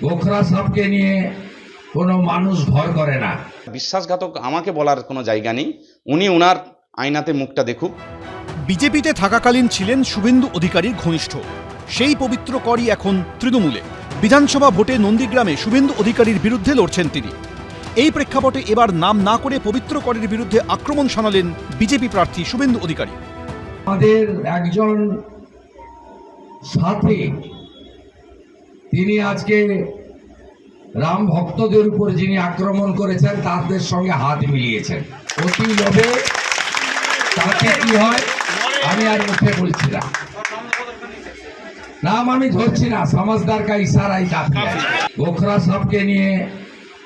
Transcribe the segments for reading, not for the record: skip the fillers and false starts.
গোখরা সাপকে নিয়ে কোনো মানুষ ভয় করে না। বিশ্বাসঘাতক আমাকে বলার কোনো জায়গা নেই, উনি ওনার আয়নাতে মুখটা দেখুক। বিজেপিতে থাকাকালীন ছিলেন শুভেন্দু অধিকারীর ঘনিষ্ঠ, সেই পবিত্র করই এখন তৃণমূলে। বিধানসভা ভোটে নন্দীগ্রামে শুভেন্দু অধিকারীর বিরুদ্ধে লড়ছেন তিনি। এই প্রেক্ষাপটে এবার নাম না করে পবিত্র করের বিরুদ্ধে আক্রমণ শানালেন বিজেপি প্রার্থী শুভেন্দু অধিকারী। আমাদের একজন সাথী, তিনি আজকে রাম ভক্তদের উপর যিনি আক্রমণ করেছেন তাদের সঙ্গে হাত মিলিয়েছেন। অতি লোভে তাতে কি হয় আমি আর মুখে বলছি না, নাম আমি ধরছি না, সমাজদার কা ইশারাই কাফি। গোখরা সাপকে নিয়ে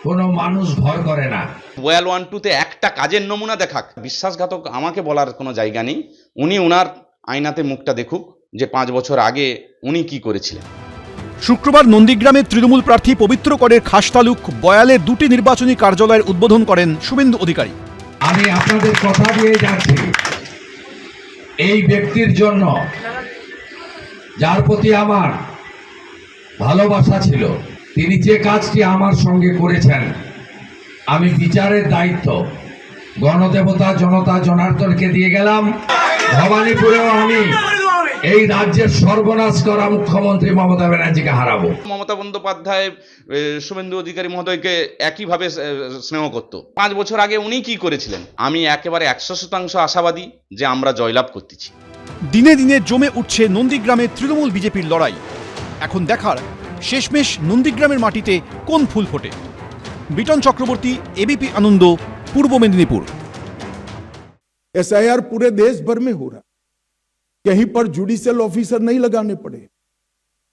কোনো মানুষ ভয় করে না। ওয়েল 1-2-তে একটা কাজের নমুনা দেখাক। বিশ্বাসঘাতক আমাকে বলার কোনো জায়গা নেই, উনি ওনার আয়নাতে মুখটা দেখুক যে 5 বছর আগে উনি কি করেছিলেন। শুক্রবার নন্দীগ্রামে তৃণমূল প্রার্থী পবিত্র করের খাসতালুক বয়ালের 2টি নির্বাচনী কার্যালয়ের উদ্বোধন করেন শুভেন্দু অধিকারী। আমি আপনাদের কথা দিয়ে যাচ্ছি, এই ব্যক্তির জন্য যার প্রতি আমার ভালোবাসা ছিল, তিনি যে কাজটি আমার সঙ্গে করেছেন, আমি বিচারের দায়িত্ব গণদেবতা জনতা জনার্দনকে দিয়ে গেলাম। ভবানীপুরেও আমি এই রাজ্যের সর্বনাশ করা মুখ্যমন্ত্রী মমতা ব্যানার্জিকে হারাবো। মমতা বন্দ্যোপাধ্যায় শুভেন্দু অধিকারী মহোদয়কে একইভাবে স্নেহ করত। 5 বছর আগে উনি কি করেছিলেন, আমি একেবারে 100% আশাবাদী যে আমরা জয়লাভ করতেছি। দিনে দিনে জমে উঠছে নন্দীগ্রামে তৃণমূল বিজেপির লড়াই। এখন দেখার শেষমেশ নন্দীগ্রামের মাটিতে কোন ফুল ফোটে। বিটন চক্রবর্তী, एबीपी आनंद, पूर्व मेदिनीपुर। एसआईआर पूरे देश भर में हो रहा, कहीं पर जुडिशियल ऑफिसर नहीं लगाने पड़े,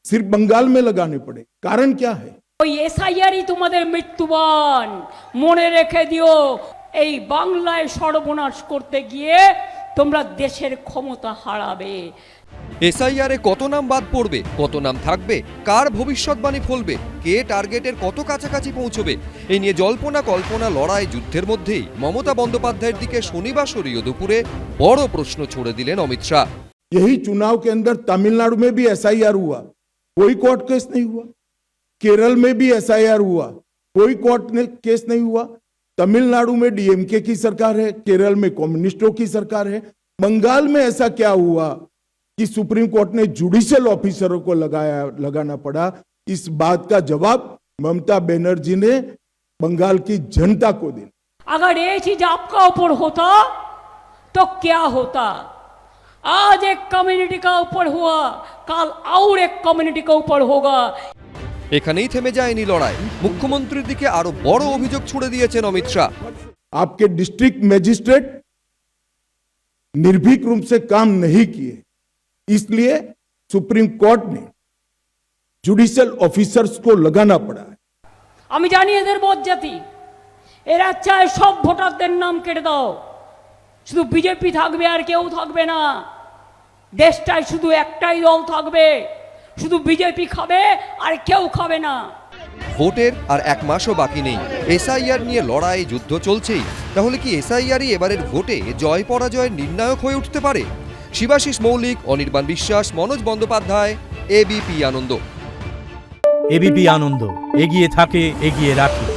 सिर्फ बंगाल में लगाने पड़े। कारण क्या है? ওই এসআইআরই তোমাদের মৃত্যুবান, মনে রেখে দিও। এই বাংলায় সর্বনাশ করতে গিয়ে তোমরা দেশের ক্ষমতা হারাবে। এসআইআরে কত নাম বাদ পড়বে, কত নাম থাকবে, কার ভবিষ্যৎবাণী ফলবে, কে টার্গেটের কত কাছাকাছি পৌঁছবে, এই নিয়ে জল্পনা কল্পনা লড়াই যুদ্ধের মধ্যেই মমতা বন্দ্যোপাধ্যায়ের দিকে শনিবাসরীয় দুপুরে বড় প্রশ্ন ছুড়ে দিলেন অমিত শাহ। यही चुनाव के अंदर तमिलनाडु में भी एसआईआर हुआ, कोई कोर्ट केस नहीं हुआ। केरल में भी एसआईआर हुआ, कोई कोर्ट केस नहीं हुआ। तमिलनाडु में डीएमके की सरकार है, केरल में कम्युनिस्टों की सरकार है। बंगाल में ऐसा क्या हुआ कि सुप्रीम कोर्ट ने जुडिशियल ऑफिसरों को लगाना पड़ा? इस बात का जवाब ममता बनर्जी ने बंगाल की जनता को दिया। अगर ये चीज आपका ऊपर होता तो क्या होता? आज एक कम्युनिटी का ऊपर हुआ, कल और एक कम्युनिटी का ऊपर होगा। এখানেই থেমে যায়নি লড়াই, মুখ্যমন্ত্রীর দিকে আরো বড় অভিযোগ ছুড়ে দিয়েছেন অমিত শাহ। आपके डिस्ट्रिक्ट मैजिस्ट्रेट निर्भीक रूप से काम नहीं किए, इसलिए सुप्रीम कोर्ट ने जुडिशियल ऑफिसर्स को लगाना पड़ा है। আমি জানি এদের বজ্জাতি, এরা চায় সব ভোটারদের নাম কেটে দাও, শুধু বিজেপি থাকবে আর কেউ থাকবে না। দেশটায় শুধু একটাই দল থাকবে, শুধু বিজেপি খাবে আর কেউ খাবে না। ভোটের আর 1 মাসও বাকি নেই, এসআইআর নিয়ে লড়াই যুদ্ধ চলছেই। তাহলে কি এসআইআরই এবারের ভোটে জয় পরাজয়ের নির্ণায়ক হয়ে উঠতে পারে? শিবাশিস মৌলিক, অনির্বাণ বিশ্বাস, মনোজ বন্দ্যোপাধ্যায়, एबीपी आनंद। एबीपी आनंद, एगिए थाके एगिए राखे।